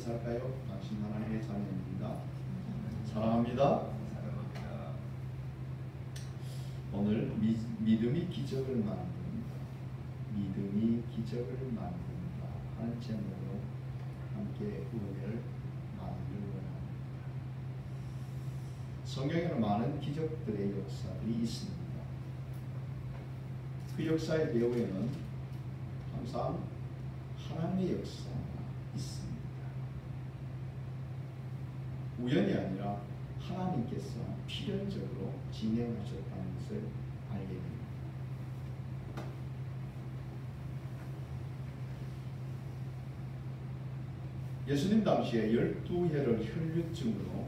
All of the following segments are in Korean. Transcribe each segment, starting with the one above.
살까요? 당신 하나님의 자녀입니다. 사랑합니다. 오늘 믿음이 기적을 만든다. 믿음이 기적을 만든다 하는 제목으로 함께 은혜를 나누기를 원합니다. 성경에는 많은 기적들의 역사들이 있습니다. 그 역사의 배후에는 항상 하나님의 역사가 있습니다. 우연이 아니라 하나님께서 필연적으로 진행하셨다는 것을 알게 됩니다. 예수님 당시에 12해를 혈류증으로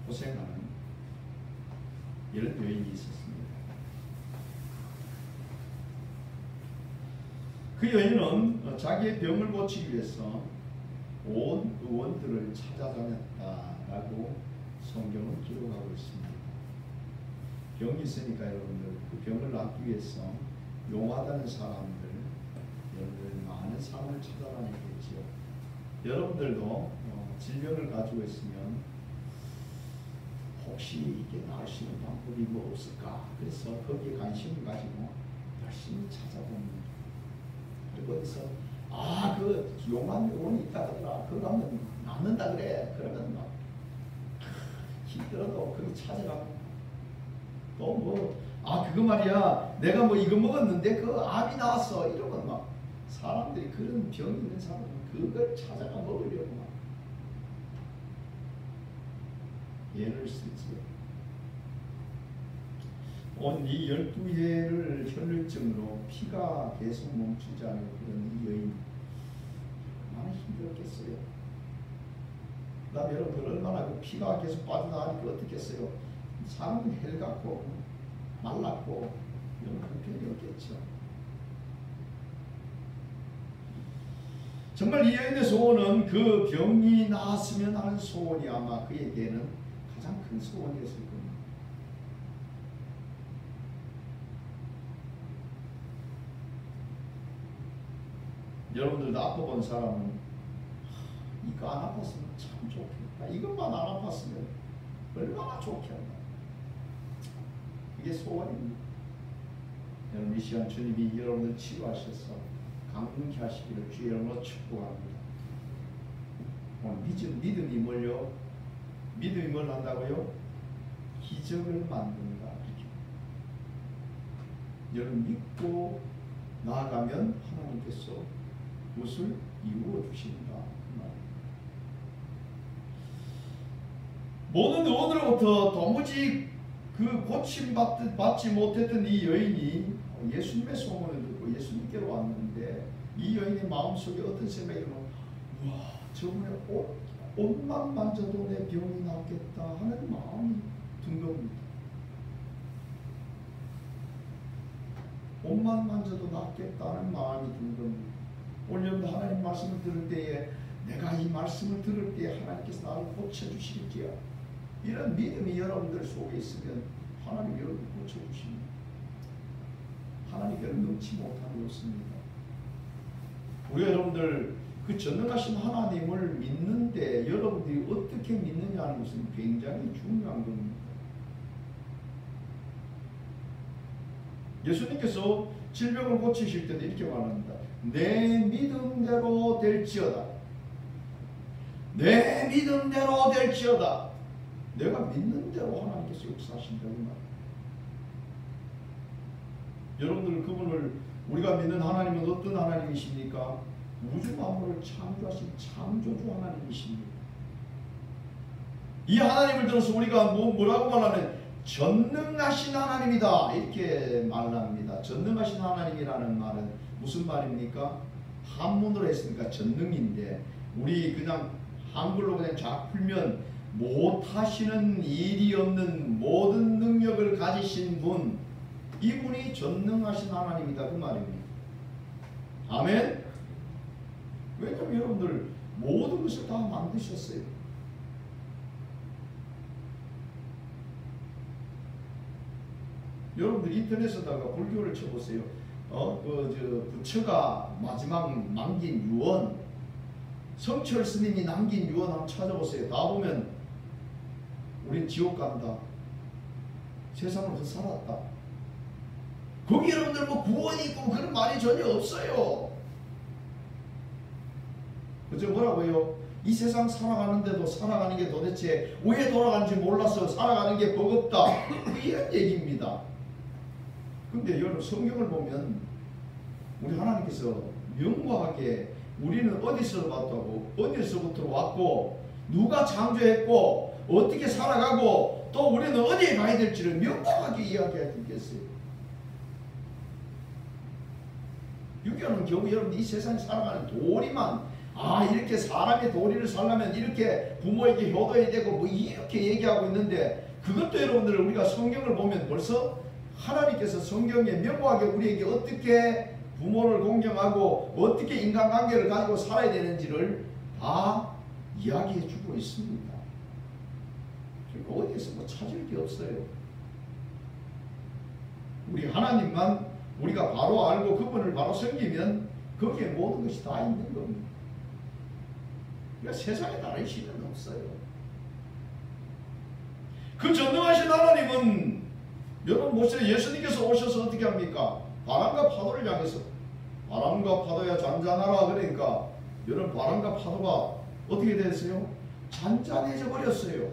고생하는 이런 여인이 있었습니다. 그 여인은 자기의 병을 고치기 위해서 온 의원들을 찾아다녔다라고 성경은 기록하고 있습니다. 병이 있으니까 여러분들 그 병을 낫기 위해서 용하다는 사람들, 여러분들 많은 사람을 찾아다니겠죠. 여러분들도 질병을 가지고 있으면 혹시 이게 나을 수 있는 방법이 뭐 없을까? 그래서 거기에 관심을 가지고 열심히 찾아봅니다. 그리고 어디서 그 용한 의원이 있다 그러더라. 그거 하면 낫는다 그래. 그러면 막 힘들어도 거기 찾아가고 또 그거 말이야. 내가 이거 먹었는데 그 암이 나왔어. 이러면 막 사람들이 그런 병이 있는 사람은 그걸 찾아가 먹으려고 막 예를 쓰지요. 온 이 12해를 혈류증으로 피가 계속 멈추지 않은 그런 이 여인 많이 힘들었겠어요. 그 다음에 여러분들 얼마나 그 피가 계속 빠져나가니까 어떻겠어요. 사람은 헬같고 말랐고 이런 형편이었겠죠. 정말 이 여인의 소원은 그 병이 나았으면 하는 소원이 아마 그에게는 가장 큰 소원이었을 겁니다. 여러분들도 아파본 사람은 이거 안 아팠으면 참 좋겠다. 이것만 안 아팠으면 얼마나 좋겠나. 이게 소원입니다. 여러분 이 시간 주님이 여러분을 치유하셔서 강건케 하시기를 주의 이름으로 축복합니다. 오늘 믿음이 뭘요? 믿음이 뭘 한다고요? 기적을 만든다. 이렇게. 여러분 믿고 나아가면 하나님께서 무엇을 이루어 주신다. 모든 의원으로부터 도무지 그 고침받지 못했던 이 여인이 예수님의 소문을 듣고 예수님께로 왔는데 이 여인의 마음속에 어떤 생각이 들면 와 저분의 옷만 만져도 내 병이 낫겠다 하는 마음이 든 겁니다. 옷만 만져도 낫겠다는 마음이 든 겁니다. 오늘 여러분 하나님 말씀을 들을 때에 내가 이 말씀을 들을 때에 하나님께서 나를 고쳐주실게요. 이런 믿음이 여러분들 속에 있으면 하나님 여러분을 고쳐주십니다. 하나님께는 능치 못함이 없습니다. 우리 여러분들 그 전능하신 하나님을 믿는데 여러분들이 어떻게 믿느냐 하는 것은 굉장히 중요한 겁니다. 예수님께서 질병을 고치실 때도 이렇게 말합니다. 내 믿음대로 될지어다. 내 믿음대로 될지어다. 내가 믿는 대로 하나님께서 역사하신다는 말. 여러분들 그분을 우리가 믿는 하나님은 어떤 하나님이십니까? 우주 만물을 창조하신 창조주 하나님이십니다. 이 하나님을 들어서 우리가 뭐라고 말하면 전능하신 하나님이다 이렇게 말합니다. 전능하신 하나님이라는 말은 무슨 말입니까? 한문으로 했으니까 전능인데 우리 그냥 한글로 그냥 쫙 풀면 못하시는 일이 없는 모든 능력을 가지신 분, 이분이 전능하신 하나님이다 그 말입니다. 아멘. 왜냐하면 여러분들 모든 것을 다 만드셨어요. 여러분들 인터넷에다가 불교를 쳐보세요. 부처가 마지막 남긴 유언, 성철 스님이 남긴 유언 한번 찾아보세요. 다 보면 우린 지옥 간다, 세상을 헛살았다, 거기 여러분들 뭐 구원이 있고 그런 말이 전혀 없어요. 그저 뭐라고요? 이 세상 살아가는데도 살아가는 게 도대체 왜 돌아가는지 몰라서 살아가는 게 버겁다, 이런 얘기입니다. 근데 여러분 성경을 보면 우리 하나님께서 명확하게 우리는 어디서 왔다고, 어디서부터 왔고, 누가 창조했고, 어떻게 살아가고, 또 우리는 어디에 가야 될지를 명확하게 이야기해 주겠어요. 유교는 겨우 여러분 이 세상에 살아가는 도리만, 이렇게 사람의 도리를 살려면 이렇게 부모에게 효도해야 되고 뭐 이렇게 얘기하고 있는데, 그것도 여러분들 우리가 성경을 보면 벌써 하나님께서 성경에 명확하게 우리에게 어떻게 부모를 공경하고 어떻게 인간관계를 가지고 살아야 되는지를 다 이야기해 주고 있습니다. 그러니까 어디에서 뭐 찾을 게 없어요. 우리 하나님만 우리가 바로 알고 그분을 바로 섬기면 거기에 모든 것이 다 있는 겁니다. 그러니까 세상에 다른 신은 없어요. 그 전능하신 하나님은 여러분 보세요. 예수님께서 오셔서 어떻게 합니까? 바람과 파도를 향해서, 바람과 파도야 잔잔하라 그러니까 여러분 바람과 파도가 어떻게 됐어요? 잔잔해져 버렸어요.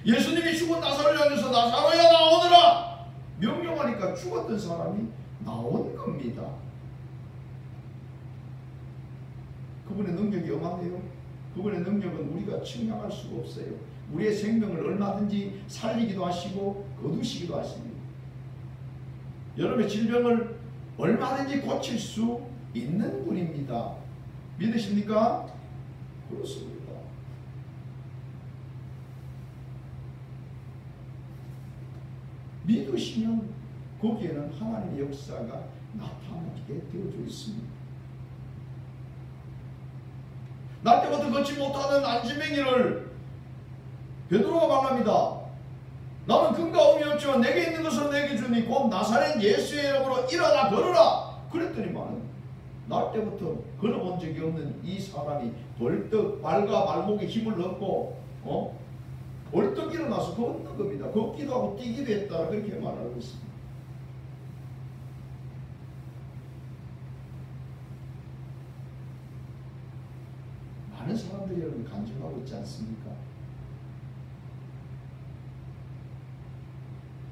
예수님이 죽은 나사로를 향해서 나사로야 나오너라 명령하니까 죽었던 사람이 나온 겁니다. 그분의 능력이 어마해요. 그분의 능력은 우리가 측량할 수가 없어요. 우리의 생명을 얼마든지 살리기도 하시고 거두시기도 하십니다. 여러분의 질병을 얼마든지 고칠 수 있는 분입니다. 믿으십니까? 그렇습니다. 믿으시면 거기에는 하나님의 역사가 나타나게 되어져 있습니다. 날 때부터 걷지 못하는 안진뱅이를 베드로가 말합니다. 나는 근거 없이 없지만 내게 있는 것을 내게 주니 곧 나사렛 예수의 이름으로 일어나 걸어라. 그랬더니만 날 때부터 걸어본 적이 없는 이 사람이 벌떡 발과 발목에 힘을 얻고 벌떡 일어나서 걷는 겁니다. 걷기도 하고 뛰기도 했다. 그렇게 말하고 있습니다. 많은 사람들이 여러분 간증하고 있지 않습니까?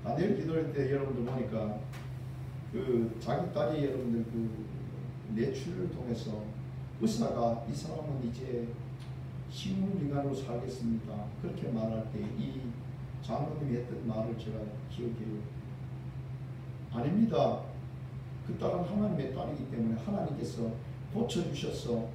다니엘 기도할 때 여러분들 보니까 그 자기 딸이 여러분들 그 뇌출을 통해서 의사가 이 사람은 이제 식물인간으로 살겠습니다. 그렇게 말할 때 이 장로님이 했던 말을 제가 기억해요. 아닙니다. 그 딸은 하나님의 딸이기 때문에 하나님께서 고쳐주셔서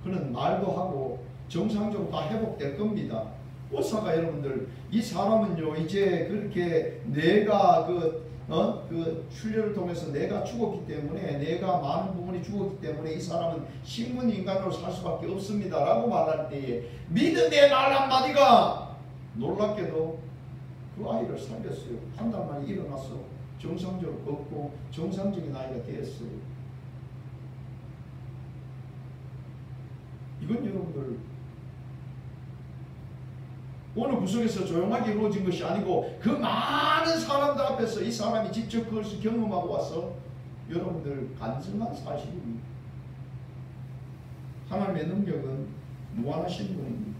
그는 말도 하고 정상적으로 다 회복될 겁니다. 의사가 여러분들 이 사람은요 이제 그렇게 내가 그 출혈을 통해서 내가 죽었기 때문에 내가 많은 부분이 죽었기 때문에 이 사람은 식물인간으로 살 수밖에 없습니다 라고 말할 때에 믿음의 말 한마디가 놀랍게도 그 아이를 살렸어요. 한 달 만에 일어나서 정상적으로 걷고 정상적인 아이가 되었어요. 이건 여러분들 어느 구석에서 조용하게 이루어진 것이 아니고 그 많은 사람들 앞에서 이 사람이 직접 그것을 경험하고 와서 여러분들 간증한 사실입니다. 하나님의 능력은 무한하신 분입니다.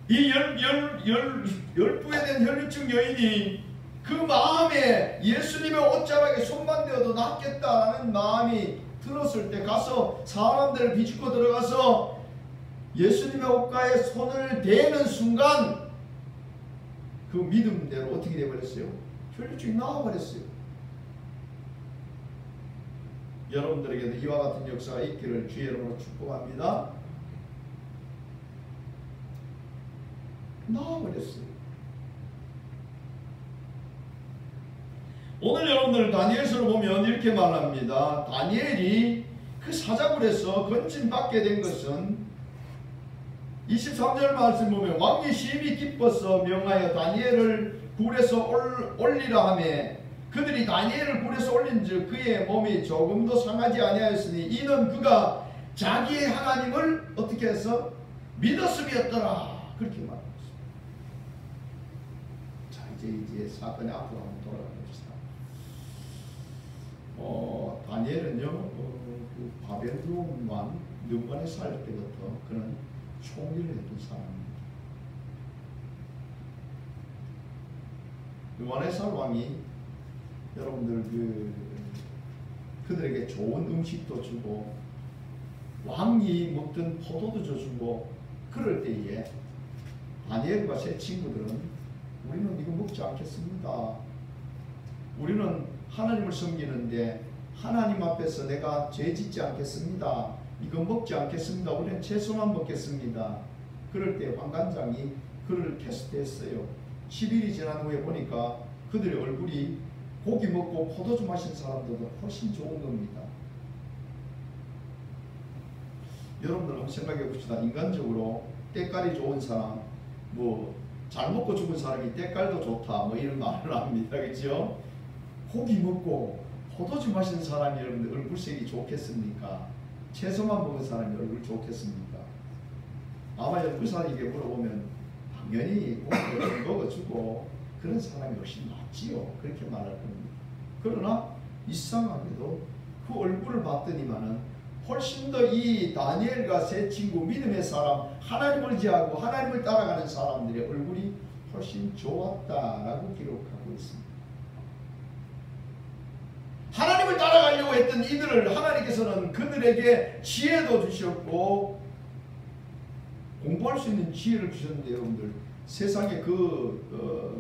이 12에 된 혈류증 여인이 그 마음에 예수님의 옷자락에 손만 대어도 낫겠다라는 마음이 들었을 때 가서 사람들을 비집고 들어가서 예수님의 옷가에 손을 대는 순간 그 믿음대로 어떻게 되어버렸어요? 혈류증이 나와버렸어요. 여러분들에게도 이와 같은 역사가 있기를 주의 이름으로 축복합니다. 나와버렸어요. 오늘 여러분들 다니엘서를 보면 이렇게 말합니다. 다니엘이 그 사자굴에서 건진받게 된 것은 23절 말씀 보면 왕이 심히 기뻐서 명하여 다니엘을 굴에서 올리라 하매 그들이 다니엘을 불에서 올린즉 그의 몸이 조금도 상하지 아니하였으니 이는 그가 자기의 하나님을 어떻게 해서 믿었음이었더라. 그렇게 말합니다. 자, 이제 사건의 앞으로 한번 돌아가 봅시다. 다니엘은요, 그 바벨론 왕 느부갓네살 때부터 그는 총리를 했던 사람입니다. 느부갓네살 왕이 여러분들 그들에게 좋은 음식도 주고 왕이 먹던 포도도 줘주고 그럴 때에 다니엘과 세 친구들은 우리는 이거 먹지 않겠습니다. 우리는 하나님을 섬기는데 하나님 앞에서 내가 죄 짓지 않겠습니다. 이거 먹지 않겠습니다. 우리는 채소만 먹겠습니다. 그럴 때 환관장이 그를 캐스트했어요. 10일이 지난 후에 보니까 그들의 얼굴이 고기 먹고 포도주 마신 사람들보다 훨씬 좋은 겁니다. 여러분들 한번 생각해 봅시다. 인간적으로 때깔이 좋은 사람, 잘 먹고 죽은 사람이 때깔도 좋다, 이런 말을 합니다. 그렇죠? 고기 먹고 포도주 마신 사람이 여러분들 얼굴색이 좋겠습니까? 채소만 먹은 사람이 얼굴 좋겠습니까? 아마 의사에게 물어보면 당연히 고기를 먹어주고 그런 사람이 훨씬 낫지요. 그렇게 말할 겁니다. 그러나 이상하게도 그 얼굴을 봤더니만은 훨씬 더 이 다니엘과 세 친구 믿음의 사람, 하나님을 의지하고 하나님을 따라가는 사람들의 얼굴이 훨씬 좋았다라고 기록하고 있습니다. 하나님을 따라가려고 했던 이들을 하나님께서는 그들에게 지혜도 주셨고 공부할 수 있는 지혜를 주셨는데 여러분들 세상에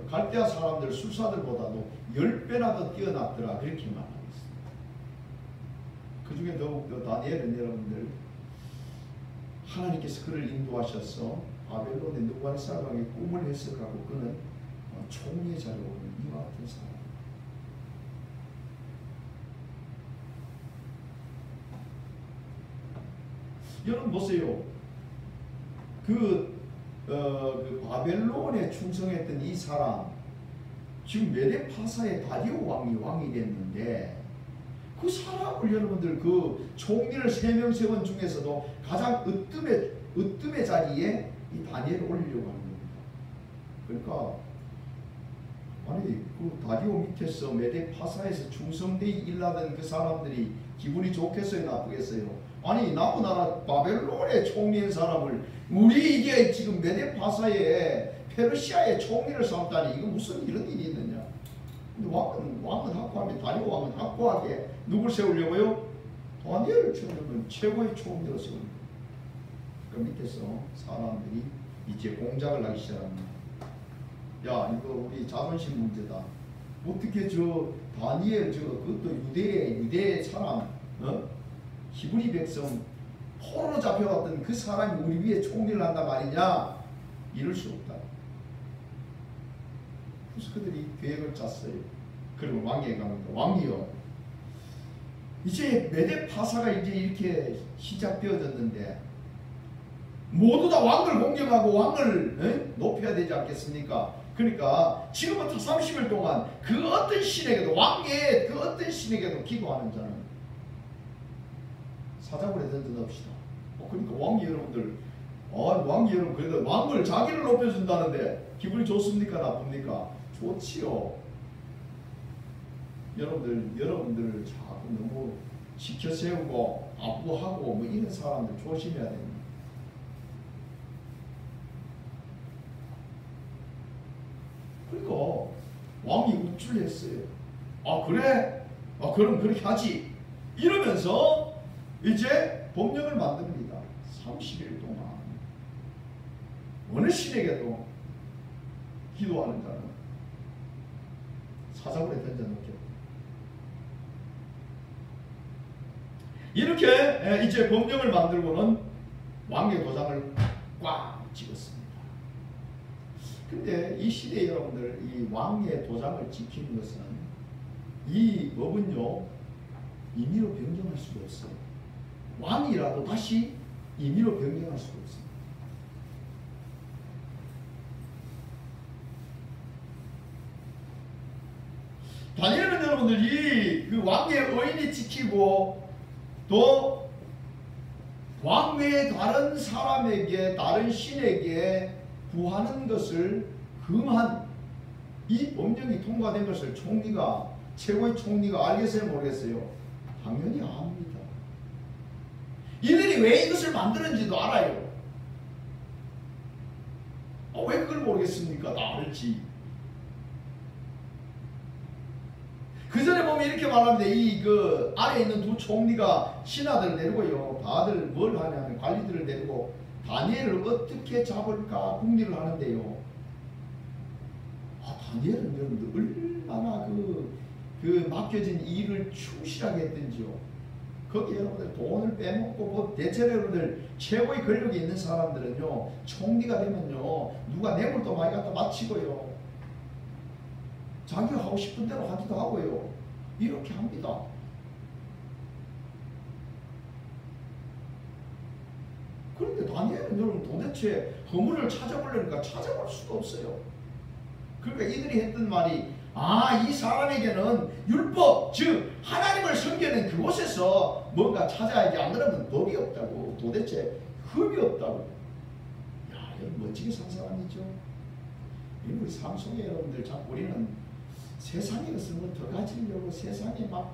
갈대아 사람들 술사들보다도 10배나 더 뛰어났더라 그렇게 말합니다. 그 중에 더욱 다니엘은 여러분들 하나님께서 그를 인도하셔서 바벨론의 느부갓네살 왕의 꿈을 해석하고 그는 총리의 자리에 오는 이와 같은 사람. 여러분 보세요. 그 바벨론에 충성했던 이 사람 지금 메데파사의 다리오 왕이 됐는데 그 사람을 여러분들 그 총리를 3명 세운 중에서도 가장 으뜸의 자리에 이 다니엘을 올리려고 하는 겁니다. 그러니까 아니 그 다리오 밑에서 메데파사에서 충성되이 일하던 그 사람들이 기분이 좋겠어요, 나쁘겠어요? 아니 나무나라 바벨론의 총리인 사람을 우리 이게 지금 메데파사의 페르시아의 총리를 삼다니 이거 무슨 이런 일이 있느냐? 근데 왕은 확고하게 다리오 왕은 확고하게 누굴 세우려고요? 다니엘을 세우려면 최고의 총리로 세웁니다. 그 밑에서 사람들이 이제 공작을 하기 시작합니다. 야 이거 우리 자존심 문제다. 어떻게 저 다니엘 그것도 유대의 사람 히브리 백성 포로로 잡혀왔던 그 사람이 우리 위에 총리를 한단 말이냐? 이럴 수 없다. 그래서 그들이 계획을 짰어요. 그리고 왕에게 갑니다. 왕이요. 이제 메데파사가 이제 이렇게 시작되어졌는데 모두 다 왕을 공경하고 왕을 높여야 되지 않겠습니까? 그러니까 지금부터 30일 동안 그 어떤 신에게도 왕의 그 어떤 신에게도 기도하는 자는 사자굴에 던져 넣읍시다. 그러니까 왕이 여러분 그래도 왕을 자기를 높여준다는데 기분이 좋습니까? 나쁩니까? 좋지요. 여러분들을 자꾸 너무 지켜 세우고 아부하고 이런 사람들 조심해야 됩니다. 그러니까 왕이 우쭐했어요. 그래? 그럼 그렇게 하지. 이러면서 이제 법령을 만듭니다. 30일 동안 어느 신에게도 기도하는 자는 사자굴에 던져놓게. 이렇게 이제 법령을 만들고는 왕의 도장을 꽉 찍었습니다. 근데 이 시대에 여러분들 이 왕의 도장을 지키는 것은 이 법은요 임의로 변경할 수가 없어요. 왕이라도 다시 임의로 변경할 수가 없습니다. 다니엘은 여러분들 그 왕의 의인이 지키고 또 왕외의 다른 사람에게 다른 신에게 구하는 것을 금한 이 법령이 통과된 것을 총리가 최고의 총리가 알겠어요 모르겠어요? 당연히 압니다. 이들이 왜 이것을 만드는지도 알아요. 왜 그걸 모르겠습니까? 다 알지. 그 전에 보면 이렇게 말합니다. 그 아래에 있는 두 총리가 신하들을 내리고요. 다들 뭘 하냐면 관리들을 내리고 다니엘을 어떻게 잡을까 궁리를 하는데요. 다니엘은 여러분들 얼마나 그 맡겨진 일을 충실하게 했던지요. 거기에 여러분들 돈을 빼먹고 대체로 여러분들 최고의 권력이 있는 사람들은요 총리가 되면요 누가 뇌물도 많이 갖다 바치고요 자기가 하고 싶은 대로 하기도 하고요 이렇게 합니다. 그런데 다니엘은 여러분 도대체 허물을 찾아보려니까 찾아볼 수가 없어요. 그러니까 이들이 했던 말이 이 사람에게는 율법 즉 하나님을 섬기는 그곳에서 뭔가 찾아야지 안 그러면 법이 없다고 도대체 흠이 없다고. 야 여러분 멋지게 산 사람이죠. 우리 삶 속에 여러분들 자꾸 우리는 세상의 것을 더 가지려고 세상에 막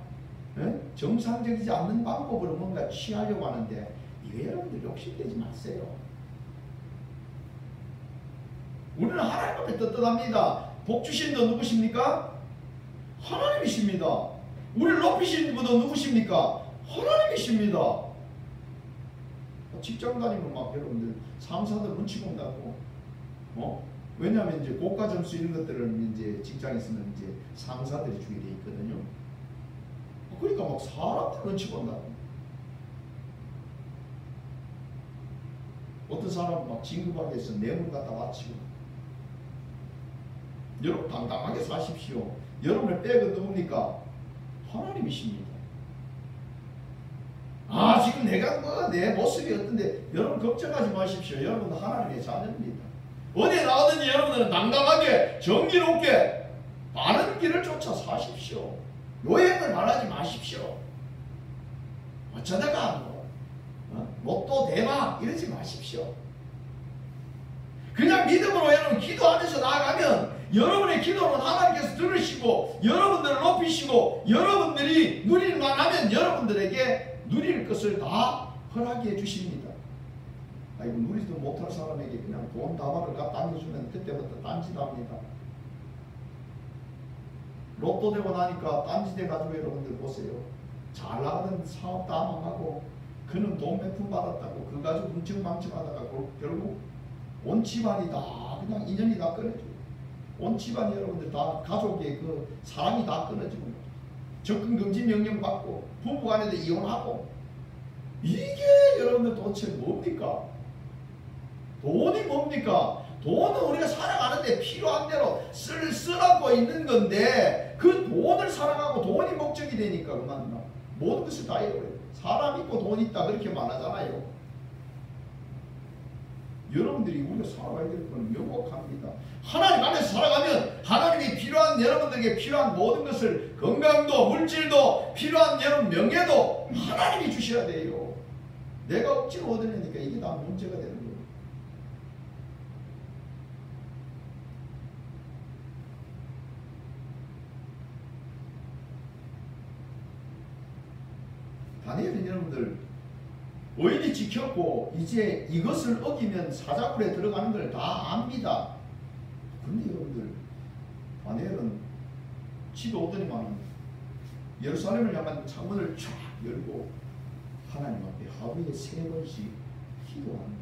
정상적이지 않는 방법으로 뭔가 취하려고 하는데 이거 여러분들 욕심내지 마세요. 우리는 하나님 앞에 떳떳합니다. 복 주신 분 누구십니까? 하나님이십니다. 우리를 높이신 분은 누구십니까? 하나님이십니다. 직장 다니면 막 여러분들 상사들 눈치 본다고. 왜냐하면 이제 고가 점수 이런 것들은 이제 직장에 있으면 이제 상사들이 주게 돼 있거든요. 그러니까 막 사람들 눈치 본다고. 어떤 사람은 막 진급하기 위해서 뇌물 갖다 바치고. 여러분 당당하게 사십시오. 여러분의 백은 누굽니까? 하나님이십니다. 지금 내가 내 모습이 어떤데 여러분 걱정하지 마십시오. 여러분은 하나님의 자녀입니다. 어디에 나가든지 여러분들은 당당하게 정의롭게 바른 길을 쫓아 사십시오. 요행을 말하지 마십시오. 어쩌다가 로또 대박 이러지 마십시오. 그냥 믿음으로 여러분 기도하면서 나아가면 여러분의 기도는 하나님께서 들으시고 여러분들을 높이시고 여러분들이 누릴만 하면 여러분들에게 누릴 것을 다 허락해 주십니다. 아이고 누리지도 못할 사람에게 그냥 돈 다발을 갖다 안겨주면 그때부터 딴짓합니다. 로또 되고 나니까 딴짓해 가지고 여러분들 보세요. 잘 나가던 사업 다 망하고 그는 돈 몇 푼 받았다고 그거 가지고 훔쳐망쳐하다가 결국 온 집안이 다 그냥 인연이 다 끊어지고 온 집안이 여러분들 다 가족의 그 사랑이 다 끊어지고 접근금지 명령 받고 부부간에도 이혼하고 이게 여러분들 도대체 뭡니까? 돈이 뭡니까? 돈은 우리가 살아가는데 필요한 대로 쓰라고 있는 건데 그 돈을 살아가고 돈이 목적이 되니까 그만 모든 것을 다 잃어버려요. 사람 있고 돈 있다 그렇게 말하잖아요. 여러분들이 우리가 살아가야 될 건 명확합니다. 하나님 안에서 살아가면 하나님이 필요한 여러분들에게 필요한 모든 것을 건강도 물질도 필요한 여러분 명예도 하나님이 주셔야 돼요. 내가 억지로 얻으려니까 이게 다 문제가 되는 거예요. 다니엘은 여러분들 의인이 지켰고 이제 이것을 어기면 사자굴에 들어가는 걸 다 압니다. 그런데 여러분들 다니엘은 집에 오더니만 예루살렘을 향한 창문을 쫙 열고 하나님 앞에 하루에 3번씩 기도하는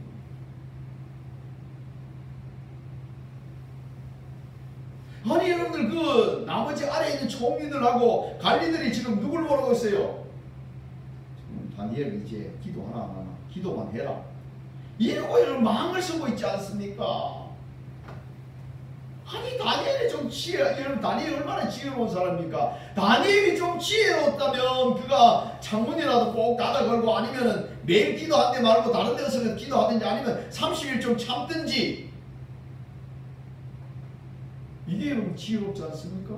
거예요. 아니 여러분들 그 나머지 아래에 있는 총리들하고 관리들이 지금 누굴 모르고 있어요? 다니엘 이제 기도하나 안 하나 기도만 해라 이러고 이런 망을 쓰고 있지 않습니까? 아니 다니엘이 좀 여러분 다니엘이 얼마나 지혜로운 사람입니까? 다니엘이 좀 지혜로웠다면 그가 창문이라도 꼭 닫아 걸고 아니면은 매일 기도한대 말고 다른 데 가서 기도하든지 아니면 30일 좀 참든지 이게 여러분 지혜롭지 않습니까?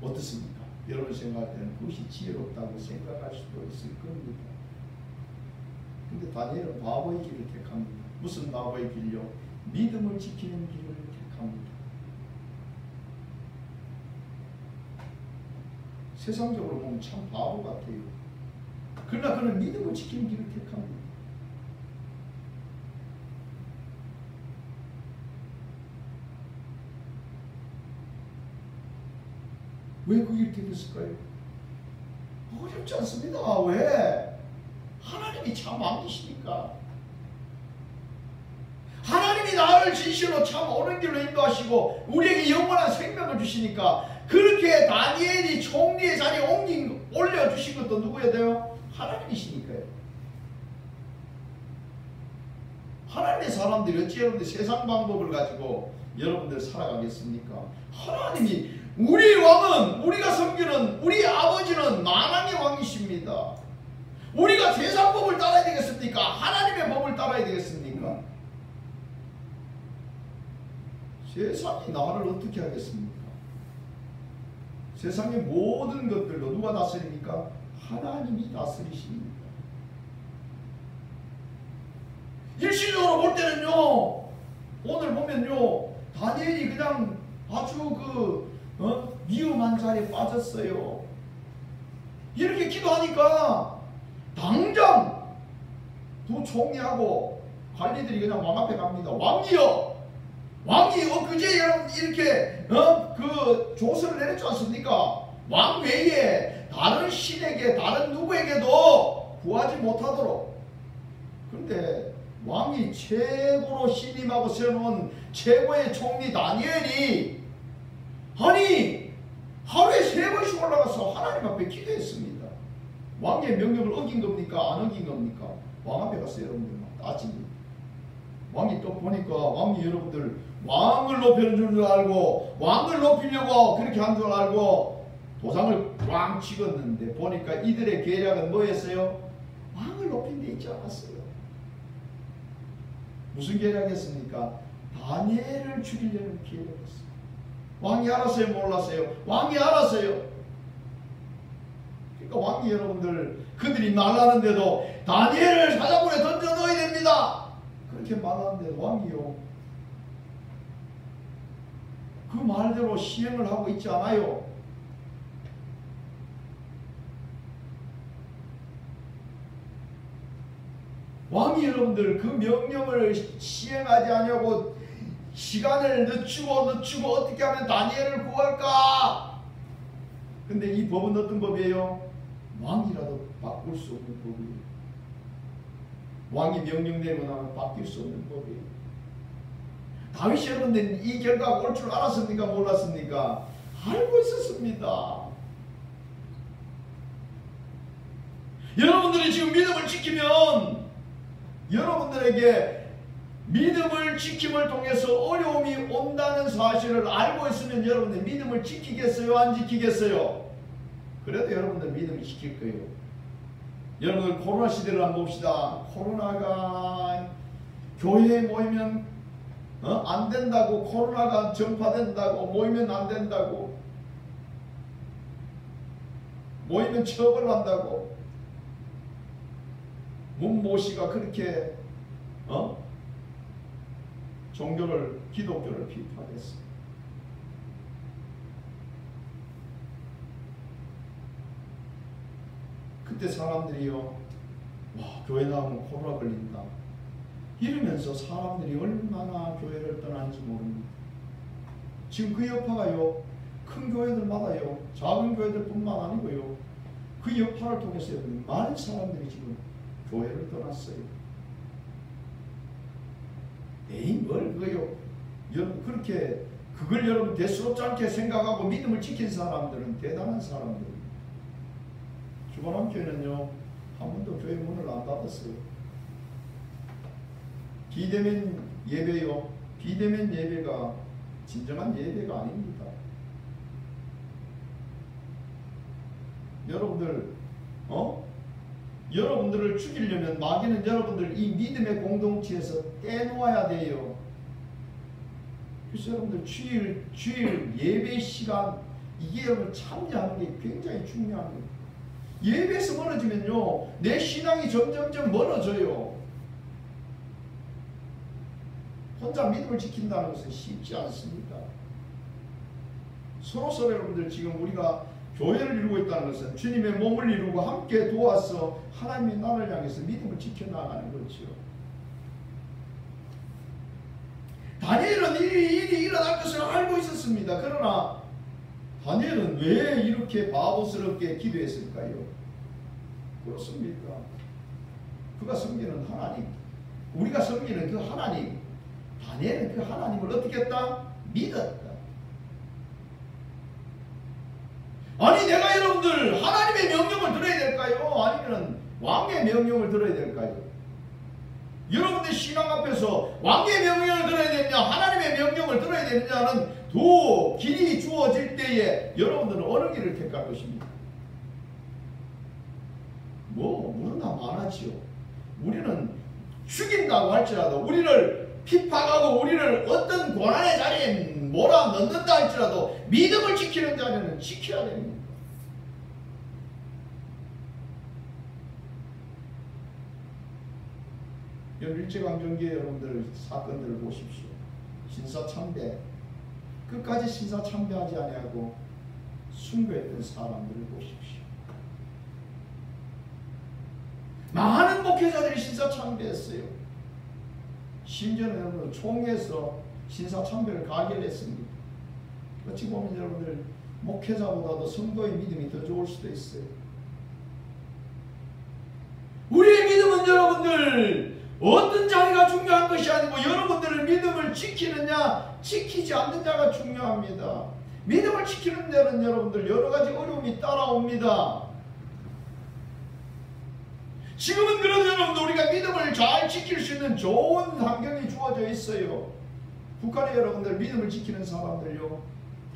어떻습니까? 여러분 생각할 때는 그것이 지혜롭다고 생각할 수도 있을 겁니다. 근데 다니엘은 바보의 길을 택합니다. 무슨 바보의 길요? 믿음을 지키는 길을 택합니다. 세상적으로 보면 참 바보 같아요. 그러나 그는 믿음을 지키는 길을 택합니다. 왜 그 길을 택했을까요? 어렵지 않습니다. 왜? 하나님이 참 왕이시니까. 하나님이 나를 진실로 참 옳은 길로 인도하시고 우리에게 영원한 생명을 주시니까 그렇게 다니엘이 총리의 자리에 올려주신 것도 누구야 돼요? 하나님이시니까요. 하나님의 사람들이 어찌 여러분들 세상 방법을 가지고 여러분들 살아가겠습니까? 하나님이 우리 왕은 우리가 섬기는 우리 아버지는 만왕의 왕이십니다. 우리가 세상 법을 따라야 되겠습니까? 하나님의 법을 따라야 되겠습니까? 세상이 나를 어떻게 하겠습니까? 세상의 모든 것들로 누가 다스립니까? 하나님이 다스리십니다. 일시적으로 볼 때는요, 오늘 보면요, 다니엘이 그냥 아주 위험한 자리에 빠졌어요. 이렇게 기도하니까 당장 두 총리하고 관리들이 그냥 왕 앞에 갑니다. 왕이요! 왕이 엊그제 이렇게 그 조서를 내렸지 않습니까? 왕 외에 다른 신에게 다른 누구에게도 구하지 못하도록. 그런데 왕이 최고로 신임하고 세워놓은 최고의 총리 다니엘이 아니 하루에 3번씩 올라가서 하나님 앞에 기도했습니다. 왕의 명령을 어긴 겁니까? 안 어긴 겁니까? 왕 앞에 가서 여러분들 막 따집니다. 왕이 또 보니까 왕이 여러분들 왕을 높이는 줄 알고 왕을 높이려고 그렇게 한 줄 알고 도장을 꽝 찍었는데 보니까 이들의 계략은 뭐였어요? 왕을 높인 데 있지 않았어요. 무슨 계략이었습니까? 다니엘을 죽이려는 계략이었어요. 왕이 알았어요? 몰랐어요? 왕이 알았어요. 그러니까 왕이 여러분들 그들이 말하는데도 다니엘을 사자굴에 던져 넣어야 됩니다. 그렇게 말하는데도 왕이요 그 말대로 시행을 하고 있지 않아요. 왕이 여러분들 그 명령을 시행하지 않냐고 시간을 늦추고 어떻게 하면 다니엘을 구할까? 근데 이 법은 어떤 법이에요? 왕이라도 바꿀 수 없는 법이에요. 왕이 명령 내면 바뀔 수 없는 법이에요. 다윗이 여러분들 이 결과가 올 줄 알았습니까? 몰랐습니까? 알고 있었습니다. 여러분들이 지금 믿음을 지키면 여러분들에게 믿음을 지킴을 통해서 어려움이 온다는 사실을 알고 있으면 여러분들 믿음을 지키겠어요? 안 지키겠어요? 그래도 여러분들 믿음을 지킬 거예요. 여러분들 코로나 시대를 한번 봅시다. 코로나가 교회에 모이면 안 된다고, 코로나가 전파된다고, 모이면 안 된다고, 모이면 처벌한다고 문모 씨가 그렇게 종교를, 기독교를 비판했어요. 그때 사람들이요, 와, 교회 나오면 코로나 걸린다 이러면서 사람들이 얼마나 교회를 떠나는지 모릅니다. 지금 그 여파가요, 큰 교회들마다요, 작은 교회들뿐만 아니고요, 그 여파를 통해서 많은 사람들이 지금 교회를 떠났어요. 에이 뭘 그거요. 여러분 그렇게 그걸 여러분 대수롭지 않게 생각하고 믿음을 지킨 사람들은 대단한 사람들입니다. 주관함교회는요 한 번도 교회 문을 안 닫았어요. 비대면 예배요, 비대면 예배가 진정한 예배가 아닙니다. 여러분들 여러분들을 죽이려면 마귀는 여러분들 이 믿음의 공동체에서 떼놓아야 돼요. 그래서 여러분들 주일 예배 시간 이게 여러분 참여하는 게 굉장히 중요한 거예요. 예배에서 멀어지면요 내 신앙이 점점점 멀어져요. 혼자 믿음을 지킨다는 것은 쉽지 않습니다. 서로 여러분들 지금 우리가 교회를 이루고 있다는 것은 주님의 몸을 이루고 함께 도와서 하나님의 나라를 향해서 믿음을 지켜나가는 거죠. 다니엘은 일이 일어날 것을 알고 있었습니다. 그러나 다니엘은 왜 이렇게 바보스럽게 기도했을까요? 그렇습니까? 그가 섬기는 하나님, 우리가 섬기는 그 하나님, 다니엘은 그 하나님을 어떻게 했다? 믿었다. 아니 내가 여러분들 하나님의 명령을 들어야 될까요? 아니면 왕의 명령을 들어야 될까요? 여러분들 신앙 앞에서 왕의 명령을 들어야 되느냐 하나님의 명령을 들어야 되느냐는 두 길이 주어질 때에 여러분들은 어느 길을 택할 것입니까? 물으나 많았지요. 우리는 죽인다고 할지라도 우리를 핍박하고 우리를 어떤 고난의 자리에 몰아넣는다 할지라도 믿음을 지키는 자리는 지켜야 됩니다. 일제강점기의 여러분들 사건들을 보십시오. 신사참배 끝까지 신사참배하지 아니하고 순교했던 사람들을 보십시오. 많은 목회자들이 신사참배했어요. 심지어는 여러분들 총회에서 신사참배를 가결했습니다. 어찌 보면 여러분들 목회자보다도 성도의 믿음이 더 좋을 수도 있어요. 우리의 믿음은 여러분들 어떤 자리가 중요한 것이 아니고 여러분들의 믿음을 지키느냐 지키지 않는 자가 중요합니다. 믿음을 지키는 데는 여러분들 여러 가지 어려움이 따라옵니다. 지금은 그래도 여러분들 우리가 믿음을 잘 지킬 수 있는 좋은 환경이 주어져 있어요. 북한의 여러분들 믿음을 지키는 사람들요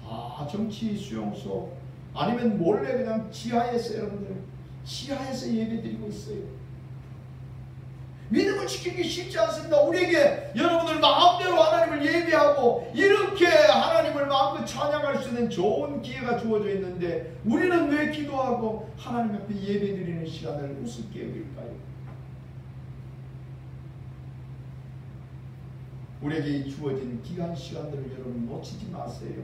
다 정치 수용소 아니면 몰래 그냥 지하에서 여러분들 지하에서 예배드리고 있어요. 믿음을 지키기 쉽지 않습니다. 우리에게 여러분들 마음대로 하나님을 예배하고 이렇게 하나님을 마음껏 찬양할 수 있는 좋은 기회가 주어져 있는데 우리는 왜 기도하고 하나님 앞에 예배드리는 시간을 우습게 여길까요? 우리에게 주어진 귀한 시간들을 여러분 놓치지 마세요.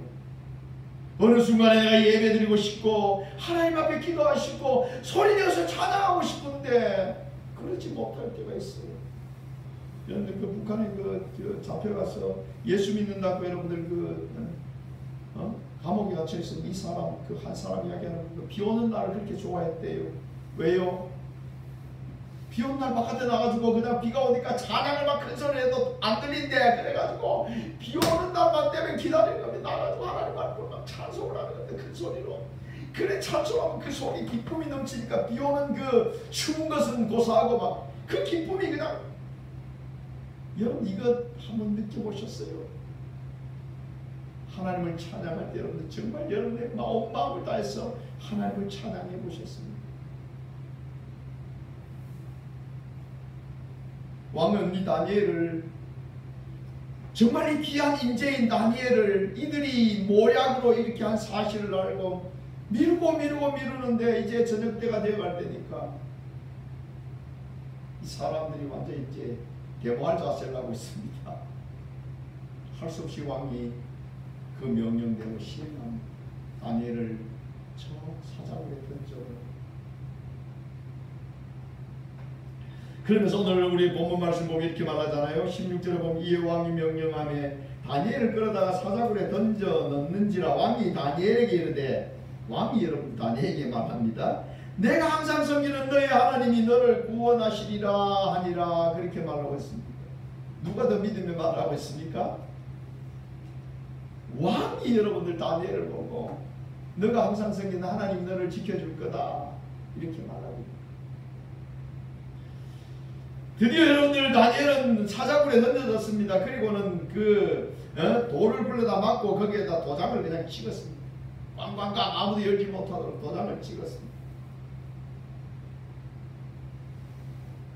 어느 순간에 내가 예배드리고 싶고 하나님 앞에 기도하고 싶고 소리내어서 찬양하고 싶은데 그러지 못할 때가 있어요. 여러분들 그 북한에 잡혀가서 예수 믿는다고 여러분들 감옥에 갇혀 있으면 이 사람 그 한 사람 이야기하는 비 오는 날을 그렇게 좋아했대요. 왜요? 비 오는 날 바깥에 나가지고 그냥 비가 오니까 찬양을 막 큰 소리 해도 안 들린대. 그래가지고 비 오는 날만 되면 기다리는 겁니다. 나가지고 하나님 앞에 막 찬송을 하는 건데 큰 소리로. 그래 찬송하면 그 속에 기쁨이 넘치니까 비 오는 그 추운 것은 고사하고 막 그 기쁨이 그냥 여러분 이거 한번 느껴보셨어요? 하나님을 찬양할 때 여러분들 정말 여러분의 마음을 다해서 하나님을 찬양해 보셨습니다. 왕은 이 다니엘을 정말 이 귀한 인재인 다니엘을 이들이 모략으로 이렇게 한 사실을 알고 미루는데 이제 저녁 때가 되어갈 때니까 이 사람들이 완전히 이제 데모할 자세를 하고 있습니다. 할 수 없이 왕이 그 명령대로 시행한 다니엘을 저 사자굴에 던져요. 그러면서 오늘 우리 본문 말씀 보면 이렇게 말하잖아요. 16절에 보면 이에 왕이 명령하며 다니엘을 끌어다가 사자굴에 던져 넣는지라 왕이 다니엘에게 이르되 왕이 여러분 다니엘에게 말합니다. 내가 항상 섬기는 너의 하나님이 너를 구원하시리라 하니라 그렇게 말하고 있습니다. 누가 더 믿음의 말을 하고 있습니까? 왕이 여러분들 다니엘을 보고 너가 항상 섬기는 하나님이 너를 지켜줄 거다 이렇게 말하고 있습니다. 드디어 여러분들 다니엘은 사자굴에 던져졌습니다. 그리고는 돌을 불러다 맞고 거기에다 도장을 그냥 찍었습니다. 꽝꽝꽝 아무도 열지 못하도록 도장을 찍었습니다.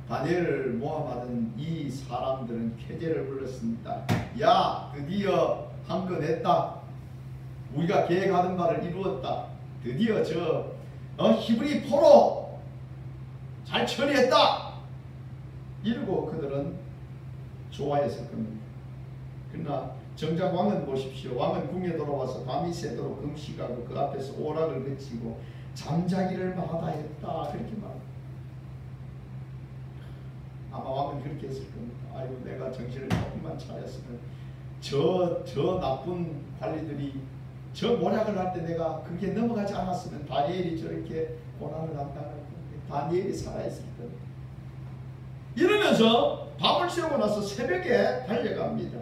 다니엘을 모함하던 이 사람들은 쾌재를 불렀습니다. 야 드디어 한 건 했다. 우리가 계획하던 바를 이루었다. 드디어 저 히브리 포로 잘 처리했다. 이러고 그들은 좋아했을 겁니다. 그러나 정작 왕은 보십시오. 왕은 궁에 돌아와서 밤이 새도록 금식하고 그 앞에서 오락을 그치고 잠자기를 마다했다. 그렇게 말합니다. 아마 왕은 그렇게 했을 겁니다. 아이고 내가 정신을 조금만 차렸으면 저 나쁜 관리들이 저 모략을 할 때 내가 그게 넘어가지 않았으면 다니엘이 저렇게 고난을 한다는 건데 다니엘이 살아있을 겁니다. 이러면서 밤을 새우고 나서 새벽에 달려갑니다.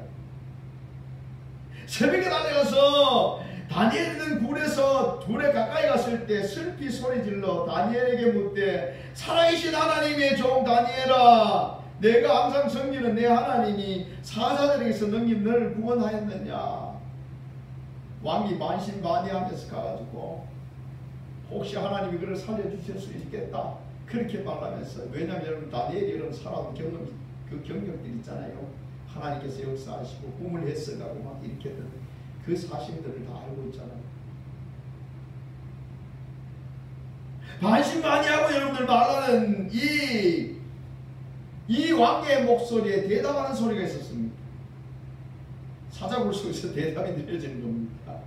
새벽에 달려가서 다니엘이 든 굴에서 둘에 가까이 갔을 때 슬피 소리질러 다니엘에게 묻되 살아계신 하나님의 종 다니엘아, 내가 항상 섬기는 내 하나님이 사자들에게서 능히 너를 구원하였느냐. 왕이 만신만의하면서 가가지고 혹시 하나님이 그를 살려주실 수 있겠다 그렇게 말하면서, 왜냐하면 여러분 다니엘이 여러분 살아온 그 경력들 있잖아요. 하나님께서 역사하시고 꿈을 해석하고 막 이렇게 했던 그 사실들을 다 알고 있잖아요. 반신반의하고 여러분들 말하는 이 왕의 목소리에 대답하는 소리가 있었습니다. 사자굴 속에서 대답이 들려지는 겁니다.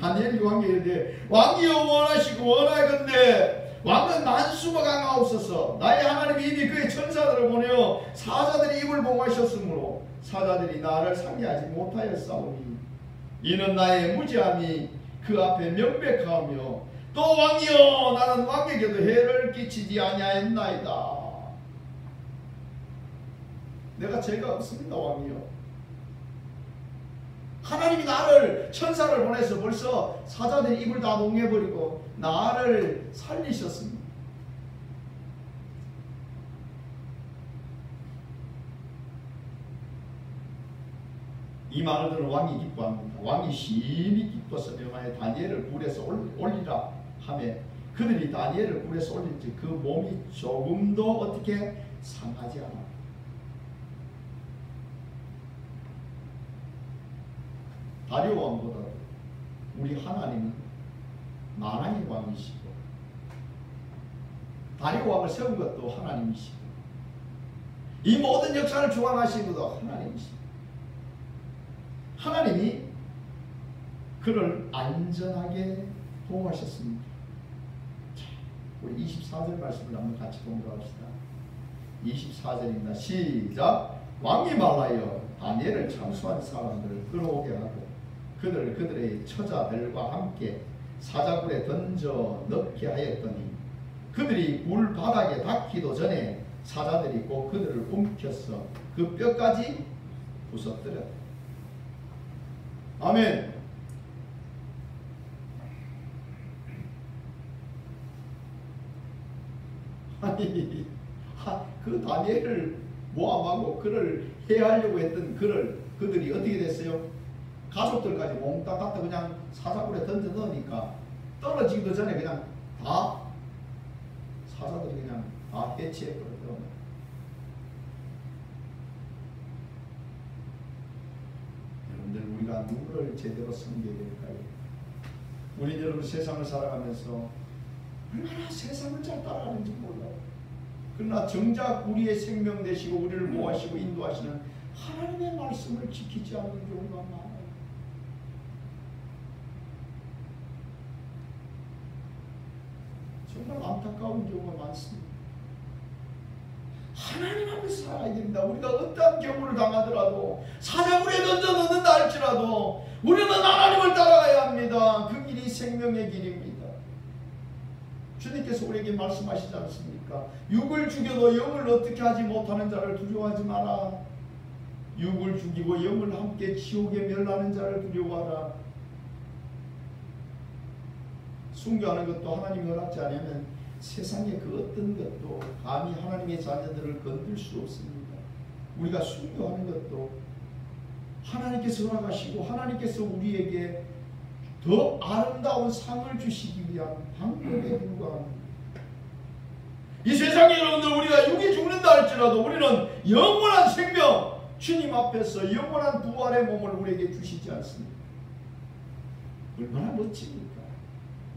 다니엘이 왕에게 이르되 왕이여 원하시고 원하건대 왕은 만수가 강하옵소서. 나의 하나님이 이미 그의 천사들을 보내어 사자들이 입을 봉하셨으므로 사자들이 나를 상대하지 못하였사오니 이는 나의 무지함이 그 앞에 명백하며 또 왕이여 나는 왕에게도 해를 끼치지 아니하였나이다. 내가 죄가 없습니다. 왕이여, 하나님이 나를 천사를 보내서 벌써 사자들이 입을 다 농해버리고 나를 살리셨습니다. 이 말을 들은 왕이 기뻐합니다. 왕이 심히 기뻐서 명하여 다니엘을 굴에서 올리라 하며 그들이 다니엘을 굴에서 올린지 그 몸이 조금도 어떻게 상하지 않아. 다리오 왕보다 우리 하나님은 만왕의 왕이시고 다리오 왕을 세운 것도 하나님이시고 이 모든 역사를 주관하신 것도 하나님이시고 하나님이 그를 안전하게 보호하셨습니다. 자, 우리 24절 말씀을 한번 같이 공부합시다. 24절입니다. 시작. 왕이 말하여 다니엘을 참수한 사람들을 끌어오게 하고 그들의 처자들과 함께 사자굴에 던져 넣게 하였더니 그들이 굴 바닥에 닿기도 전에 사자들이 꼭 그들을 움켜서 그 뼈까지 부서뜨렸다. 아멘. 아니 그 다니엘을 모함하고 그를 해하려고 했던 그들이 어떻게 됐어요? 가족들까지 몽땅 갖다 그냥 사자굴에 던져 넣으니까 떨어지기도 전에 그냥 다 사자들이 그냥 다 해치해버렸죠. 여러분들 우리가 누구를 제대로 섬겨야 될까요? 우리 여러분 세상을 살아가면서 얼마나 세상을 잘 따라가는지 몰라요. 그러나 정작 우리의 생명 되시고 우리를 보호하시고 인도하시는 하나님의 말씀을 지키지 않는 경우가 많아요. 정말 안타까운 경우가 많습니다. 하나님 앞에서 살아야 됩니다. 우리가 어떠한 경우를 당하더라도 사자굴에 던져 넣는다 할지라도 우리는 하나님을 따라가야 합니다. 그 길이 생명의 길입니다. 주님께서 우리에게 말씀하시지 않습니까? 육을 죽여도 영을 어떻게 하지 못하는 자를 두려워하지 마라. 육을 죽이고 영을 함께 지옥에 멸하는 자를 두려워하라. 순교하는 것도 하나님이 허락지 않으면 세상의 그 어떤 것도 감히 하나님의 자녀들을 건들 수 없습니다. 우리가 순교하는 것도 하나님께서 허락하시고 하나님께서 우리에게 더 아름다운 상을 주시기 위한 방법에 불과합니다. 이 세상에 여러분들 우리가 육이 죽는다 할지라도 우리는 영원한 생명, 주님 앞에서 영원한 부활의 몸을 우리에게 주시지 않습니다. 얼마나 멋집니까?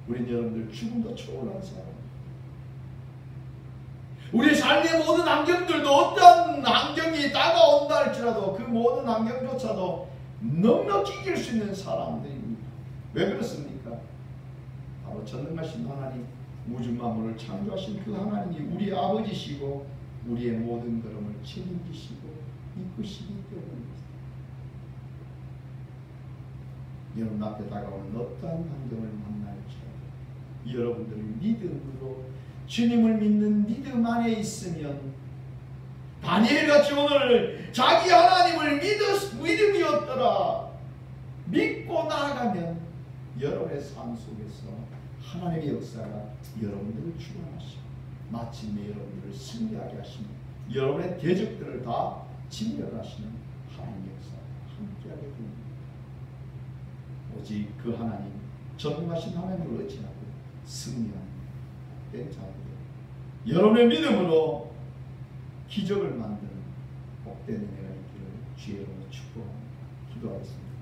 우리 여러분들 죽음도 초월한 사람. 우리 삶의 모든 환경들도 어떤 환경이 다가온다 할지라도 그 모든 환경조차도 넉넉히 이길 수 있는 사람들입니다. 왜 그렇습니까? 바로 전능하신 하나님, 우주 만물을 창조하신 그 하나님이 우리 아버지시고 우리의 모든 걸음을 책임지시고 이끄시기 때문입니다. 여러분 앞에 다가오는 어떠한 환경을 만날지 여러분들의 믿음으로 주님을 믿는 믿음 안에 있으면 다니엘같이 오늘 자기 하나님을 믿음이었더라 믿고 나아가면 여러분의 삶 속에서 하나님의 역사가 여러분들을 주관하시고 마침내 여러분들을 승리하게 하시며 여러분의 대적들을 다 진멸하시는 하나님의 역사가 함께하게 됩니다. 오직 그 하나님, 전능하신 하나님을 의지하고 승리하는 된 자들 여러분의 믿음으로 기적을 만드는 복된 은혜가 있기를 주의 이름으로 축복합니다. 기도하겠습니다.